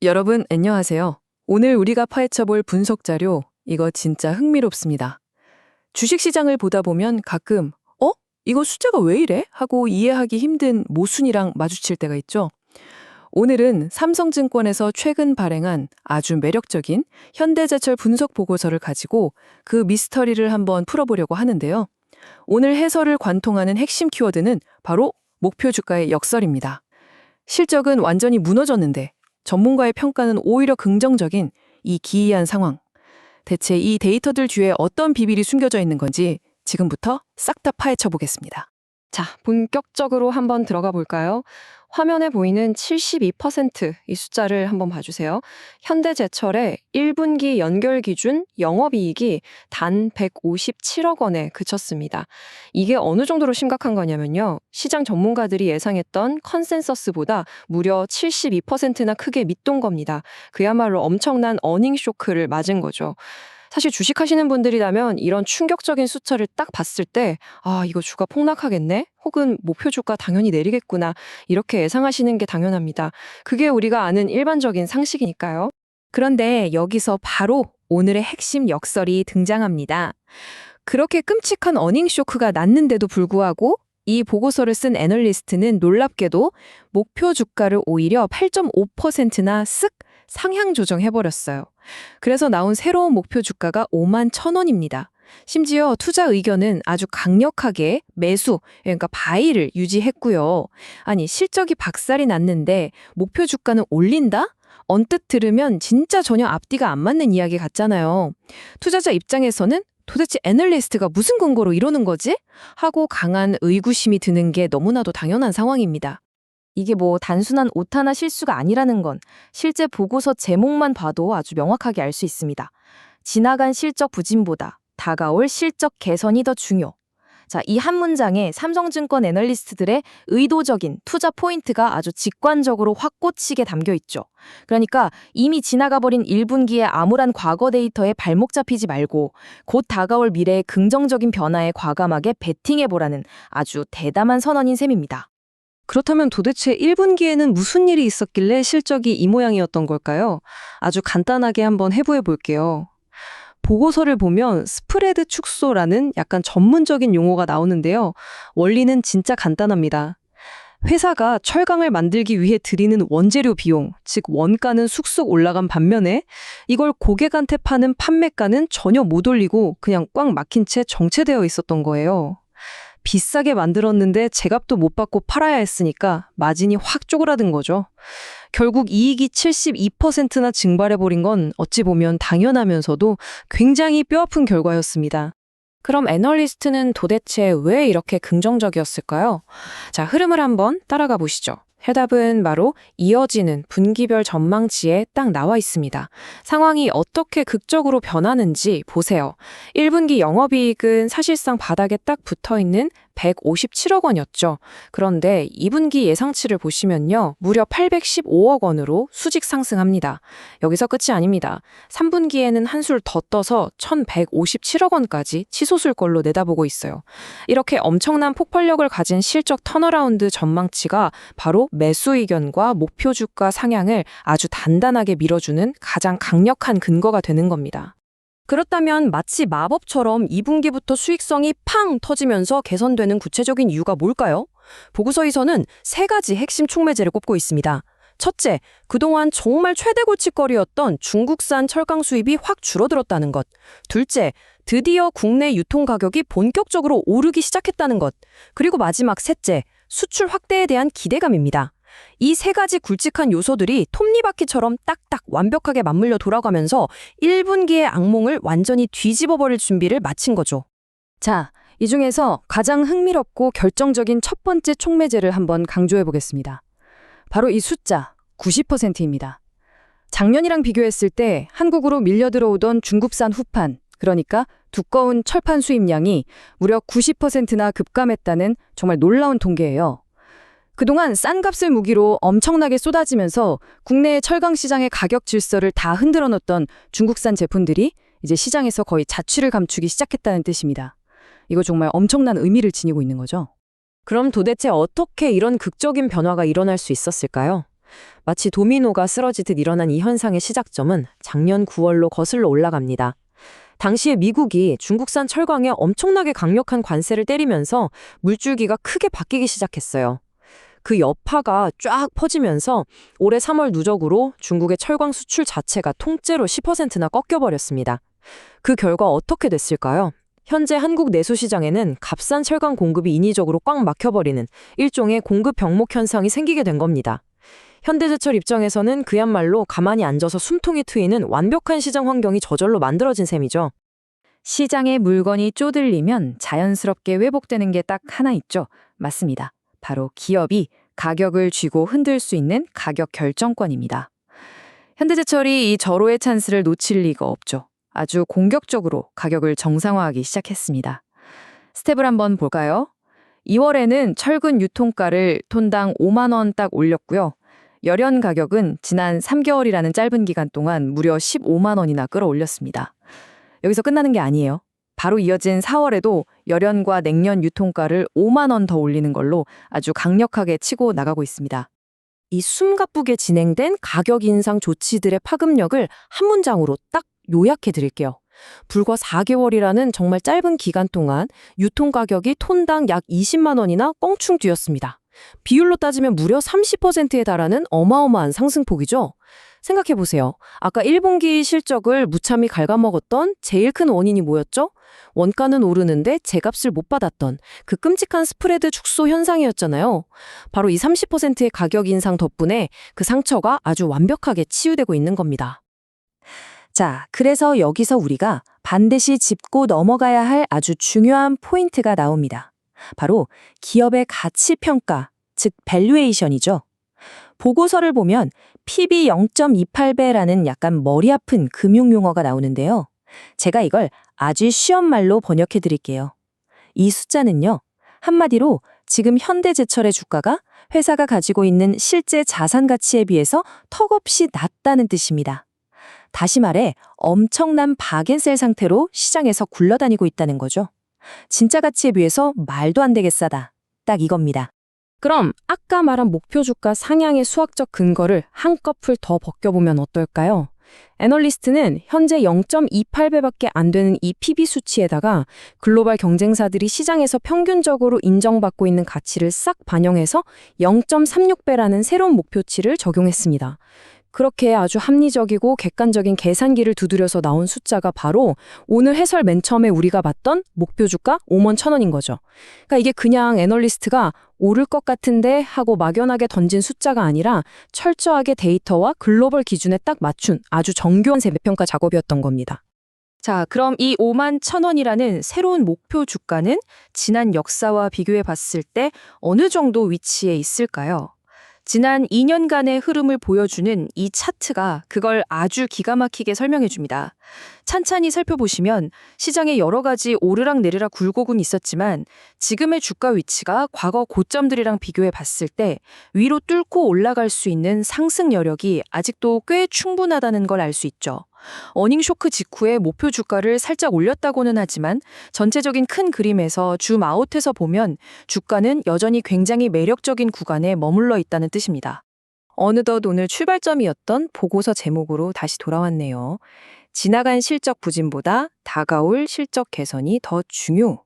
여러분, 안녕하세요. 오늘 우리가 파헤쳐볼 분석 자료, 이거 진짜 흥미롭습니다. 주식시장을 보다 보면 가끔, 이거 숫자가 왜 이래? 하고 이해하기 힘든 모순이랑 마주칠 때가 있죠. 오늘은 삼성증권에서 최근 발행한 아주 매력적인 현대제철 분석 보고서를 가지고 그 미스터리를 한번 풀어보려고 하는데요. 오늘 해설을 관통하는 핵심 키워드는 바로 목표 주가의 역설입니다. 실적은 완전히 무너졌는데 전문가의 평가는 오히려 긍정적인 이 기이한 상황. 대체 이 데이터들 뒤에 어떤 비밀이 숨겨져 있는 건지 지금부터 싹 다 파헤쳐 보겠습니다. 자, 본격적으로 한번 들어가 볼까요? 화면에 보이는 72% 이 숫자를 한번 봐주세요. 현대제철의 1분기 연결 기준 영업이익이 단 157억 원에 그쳤습니다. 이게 어느 정도로 심각한 거냐면요. 시장 전문가들이 예상했던 컨센서스보다 무려 72%나 크게 밑돈 겁니다. 그야말로 엄청난 어닝 쇼크를 맞은 거죠. 사실 주식하시는 분들이라면 이런 충격적인 숫자를 딱 봤을 때 이거 주가 폭락하겠네? 혹은 목표 주가 당연히 내리겠구나. 이렇게 예상하시는 게 당연합니다. 그게 우리가 아는 일반적인 상식이니까요. 그런데 여기서 바로 오늘의 핵심 역설이 등장합니다. 그렇게 끔찍한 어닝 쇼크가 났는데도 불구하고 이 보고서를 쓴 애널리스트는 놀랍게도 목표 주가를 오히려 8.5%나 쓱 상향 조정해버렸어요. 그래서 나온 새로운 목표 주가가 5만 1,000원입니다. 심지어 투자 의견은 아주 강력하게 매수, 그러니까 바이를 유지했고요. 아니, 실적이 박살이 났는데 목표 주가는 올린다? 언뜻 들으면 진짜 전혀 앞뒤가 안 맞는 이야기 같잖아요. 투자자 입장에서는 도대체 애널리스트가 무슨 근거로 이러는 거지? 하고 강한 의구심이 드는 게 너무나도 당연한 상황입니다. 이게 단순한 오타나 실수가 아니라는 건 실제 보고서 제목만 봐도 아주 명확하게 알 수 있습니다. 지나간 실적 부진보다 다가올 실적 개선이 더 중요. 자, 이 한 문장에 삼성증권 애널리스트들의 의도적인 투자 포인트가 아주 직관적으로 확 꽂히게 담겨 있죠. 그러니까 이미 지나가버린 1분기의 암울한 과거 데이터에 발목 잡히지 말고 곧 다가올 미래의 긍정적인 변화에 과감하게 베팅해보라는 아주 대담한 선언인 셈입니다. 그렇다면 도대체 1분기에는 무슨 일이 있었길래 실적이 이 모양이었던 걸까요? 아주 간단하게 한번 해부해 볼게요. 보고서를 보면 스프레드 축소라는 약간 전문적인 용어가 나오는데요. 원리는 진짜 간단합니다. 회사가 철강을 만들기 위해 들이는 원재료 비용, 즉 원가는 쑥쑥 올라간 반면에 이걸 고객한테 파는 판매가는 전혀 못 올리고 그냥 꽉 막힌 채 정체되어 있었던 거예요. 비싸게 만들었는데 제값도 못 받고 팔아야 했으니까 마진이 확 쪼그라든 거죠. 결국 이익이 72%나 증발해버린 건 어찌 보면 당연하면서도 굉장히 뼈아픈 결과였습니다. 그럼 애널리스트는 도대체 왜 이렇게 긍정적이었을까요? 자, 흐름을 한번 따라가 보시죠. 해답은 바로 이어지는 분기별 전망치에 딱 나와 있습니다. 상황이 어떻게 극적으로 변하는지 보세요. 1분기 영업이익은 사실상 바닥에 딱 붙어있는 157억 원이었죠. 그런데 2분기 예상치를 보시면요. 무려 815억 원으로 수직 상승합니다. 여기서 끝이 아닙니다. 3분기에는 한술 더 떠서 1,157억 원까지 치솟을 걸로 내다보고 있어요. 이렇게 엄청난 폭발력을 가진 실적 턴어라운드 전망치가 바로 매수 의견과 목표 주가 상향을 아주 단단하게 밀어주는 가장 강력한 근거가 되는 겁니다. 그렇다면 마치 마법처럼 2분기부터 수익성이 팡 터지면서 개선되는 구체적인 이유가 뭘까요? 보고서에서는 세 가지 핵심 촉매제를 꼽고 있습니다. 첫째, 그동안 정말 최대 골칫거리였던 중국산 철강 수입이 확 줄어들었다는 것. 둘째, 드디어 국내 유통 가격이 본격적으로 오르기 시작했다는 것. 그리고 마지막 셋째, 수출 확대에 대한 기대감입니다. 이 세 가지 굵직한 요소들이 톱니바퀴처럼 딱딱 완벽하게 맞물려 돌아가면서 1분기의 악몽을 완전히 뒤집어버릴 준비를 마친 거죠. 자, 이 중에서 가장 흥미롭고 결정적인 첫 번째 촉매제를 한번 강조해 보겠습니다. 바로 이 숫자 90%입니다. 작년이랑 비교했을 때 한국으로 밀려 들어오던 중국산 후판, 그러니까 두꺼운 철판 수입량이 무려 90%나 급감했다는 정말 놀라운 통계예요. 그동안 싼 값을 무기로 엄청나게 쏟아지면서 국내의 철강 시장의 가격 질서를 다 흔들어 놓던 중국산 제품들이 이제 시장에서 거의 자취를 감추기 시작했다는 뜻입니다. 이거 정말 엄청난 의미를 지니고 있는 거죠. 그럼 도대체 어떻게 이런 극적인 변화가 일어날 수 있었을까요? 마치 도미노가 쓰러지듯 일어난 이 현상의 시작점은 작년 9월로 거슬러 올라갑니다. 당시에 미국이 중국산 철강에 엄청나게 강력한 관세를 때리면서 물줄기가 크게 바뀌기 시작했어요. 그 여파가 쫙 퍼지면서 올해 3월 누적으로 중국의 철강 수출 자체가 통째로 10%나 꺾여버렸습니다. 그 결과 어떻게 됐을까요? 현재 한국 내수 시장에는 값싼 철강 공급이 인위적으로 꽉 막혀버리는 일종의 공급 병목 현상이 생기게 된 겁니다. 현대제철 입장에서는 그야말로 가만히 앉아서 숨통이 트이는 완벽한 시장 환경이 저절로 만들어진 셈이죠. 시장에 물건이 쪼들리면 자연스럽게 회복되는 게 딱 하나 있죠. 맞습니다. 바로 기업이 가격을 쥐고 흔들 수 있는 가격 결정권입니다. 현대제철이 이 절호의 찬스를 놓칠 리가 없죠. 아주 공격적으로 가격을 정상화하기 시작했습니다. 스텝을 한번 볼까요? 2월에는 철근 유통가를 톤당 5만 원 딱 올렸고요. 열연 가격은 지난 3개월이라는 짧은 기간 동안 무려 15만 원이나 끌어올렸습니다. 여기서 끝나는 게 아니에요. 바로 이어진 4월에도 열연과 냉연 유통가를 5만 원 더 올리는 걸로 아주 강력하게 치고 나가고 있습니다. 이 숨가쁘게 진행된 가격 인상 조치들의 파급력을 한 문장으로 딱 요약해 드릴게요. 불과 4개월이라는 정말 짧은 기간 동안 유통가격이 톤당 약 20만 원이나 껑충 뛰었습니다. 비율로 따지면 무려 30%에 달하는 어마어마한 상승폭이죠. 생각해보세요. 아까 1분기 실적을 무참히 갉아먹었던 제일 큰 원인이 뭐였죠? 원가는 오르는데 제값을 못 받았던 그 끔찍한 스프레드 축소 현상이었잖아요. 바로 이 30%의 가격 인상 덕분에 그 상처가 아주 완벽하게 치유되고 있는 겁니다. 자, 그래서 여기서 우리가 반드시 짚고 넘어가야 할 아주 중요한 포인트가 나옵니다. 바로 기업의 가치 평가, 즉 밸류에이션이죠. 보고서를 보면 PB 0.28배라는 약간 머리 아픈 금융 용어가 나오는데요. 제가 이걸 아주 쉬운 말로 번역해 드릴게요. 이 숫자는요, 한마디로 지금 현대제철의 주가가 회사가 가지고 있는 실제 자산 가치에 비해서 턱없이 낮다는 뜻입니다. 다시 말해 엄청난 박앤셀 상태로 시장에서 굴러다니고 있다는 거죠. 진짜 가치에 비해서 말도 안 되게 싸다. 딱 이겁니다. 그럼 아까 말한 목표 주가 상향의 수학적 근거를 한꺼풀 더 벗겨보면 어떨까요? 애널리스트는 현재 0.28배밖에 안 되는 이 PB 수치에다가 글로벌 경쟁사들이 시장에서 평균적으로 인정받고 있는 가치를 싹 반영해서 0.36배라는 새로운 목표치를 적용했습니다. 그렇게 아주 합리적이고 객관적인 계산기를 두드려서 나온 숫자가 바로 오늘 해설 맨 처음에 우리가 봤던 목표 주가 51,000원인 거죠. 그러니까 이게 그냥 애널리스트가 오를 것 같은데 하고 막연하게 던진 숫자가 아니라 철저하게 데이터와 글로벌 기준에 딱 맞춘 아주 정교한 세배평가 작업이었던 겁니다. 자, 그럼 이 51,000원이라는 새로운 목표 주가는 지난 역사와 비교해 봤을 때 어느 정도 위치에 있을까요? 지난 2년간의 흐름을 보여주는 이 차트가 그걸 아주 기가 막히게 설명해 줍니다. 찬찬히 살펴보시면 시장에 여러 가지 오르락내리락 굴곡은 있었지만 지금의 주가 위치가 과거 고점들이랑 비교해 봤을 때 위로 뚫고 올라갈 수 있는 상승 여력이 아직도 꽤 충분하다는 걸 알 수 있죠. 어닝 쇼크 직후에 목표 주가를 살짝 올렸다고는 하지만 전체적인 큰 그림에서 줌 아웃해서 보면 주가는 여전히 굉장히 매력적인 구간에 머물러 있다는 뜻입니다. 어느덧 오늘 출발점이었던 보고서 제목으로 다시 돌아왔네요. 지나간 실적 부진보다 다가올 실적 개선이 더 중요.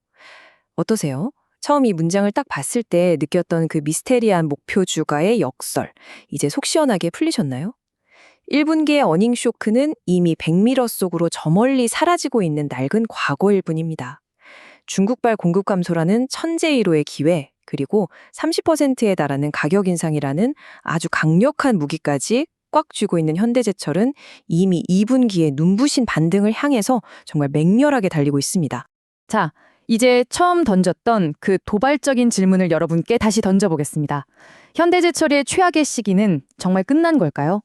어떠세요? 처음 이 문장을 딱 봤을 때 느꼈던 그 미스테리한 목표 주가의 역설, 이제 속 시원하게 풀리셨나요? 1분기의 어닝 쇼크는 이미 백미러 속으로 저 멀리 사라지고 있는 낡은 과거일 뿐입니다. 중국발 공급 감소라는 천재일호의 기회, 그리고 30%에 달하는 가격 인상이라는 아주 강력한 무기까지 꽉 쥐고 있는 현대제철은 이미 2분기에 눈부신 반등을 향해서 정말 맹렬하게 달리고 있습니다. 자, 이제 처음 던졌던 그 도발적인 질문을 여러분께 다시 던져보겠습니다. 현대제철의 최악의 시기는 정말 끝난 걸까요?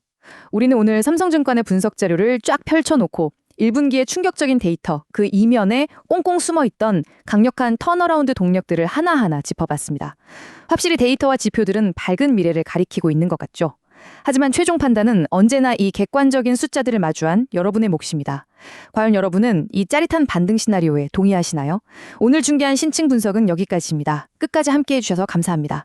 우리는 오늘 삼성증권의 분석 자료를 쫙 펼쳐놓고 1분기의 충격적인 데이터, 그 이면에 꽁꽁 숨어있던 강력한 턴어라운드 동력들을 하나하나 짚어봤습니다. 확실히 데이터와 지표들은 밝은 미래를 가리키고 있는 것 같죠. 하지만 최종 판단은 언제나 이 객관적인 숫자들을 마주한 여러분의 몫입니다. 과연 여러분은 이 짜릿한 반등 시나리오에 동의하시나요? 오늘 중계한 신층 분석은 여기까지입니다. 끝까지 함께해 주셔서 감사합니다.